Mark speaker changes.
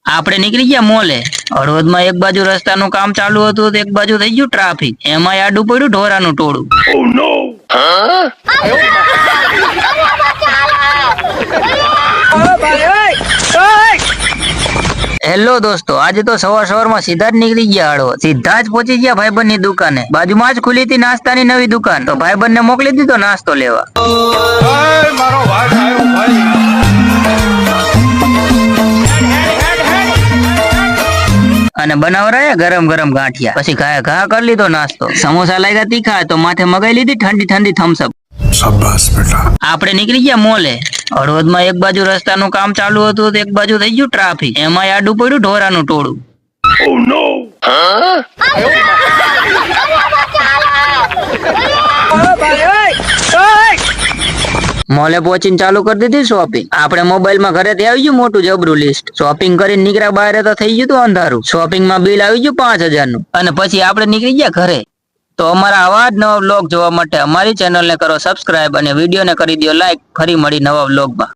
Speaker 1: આપણે નીકળી ગયા મોલે. હળવદમાં એક બાજુ રસ્તાનું કામ ચાલુ હતું તો એક બાજુ થઈ ગયું ટ્રાફિક. એમાં આડું પડ્યું ઢોરાનું ટોળું. હેલો દોસ્તો, આજે તો સવારમાં સીધા જ નીકળી ગયા હળવદ. સીધા જ પહોંચી ગયા ભાઈબંધ ની દુકાને. બાજુમાં જ ખુલી હતી નાસ્તાની નવી દુકાન, તો ભાઈબંધ ને મોકલી દીધો નાસ્તો લેવા. અને બનાવરાયા ગરમ ગરમ ગાંઠિયા. પછી ઘા કરી લીધો નાસ્તો. સમોસા લાગ્યા તીખા તો માથે મગાઈ લીધી ઠંડી ઠંડી થમ્સઅપ. શાબાશ બેટા. આપણે નીકળી ગયા મોલે. હળવદમાં એક બાજુ રસ્તાનું કામ ચાલુ હતું તો એક બાજુ થઈ ગયું ટ્રાફિક. એમાં આડું પડ્યું ઢોરાનું ટોળું. મોલે પહોંચીને ચાલુ કરી દીધી શોપિંગ. આપણે મોબાઈલમાં ઘરેથી આવી ગયું મોટું જબરું લિસ્ટ. શોપિંગ કરીને નીકળ્યા બહાર તો થઈ ગયું હતું અંધારું. શોપિંગમાં બિલ આવી ગયું 5000 નું. અને પછી આપણે નીકળી ગયા ઘરે. તો અમારા આવા જ નવા વ્લોગ જોવા માટે અમારી ચેનલને કરો સબસ્ક્રાઇબ અને વિડીયોને કરી દો લાઈક. ફરી મળી નવા વ્લોગમાં.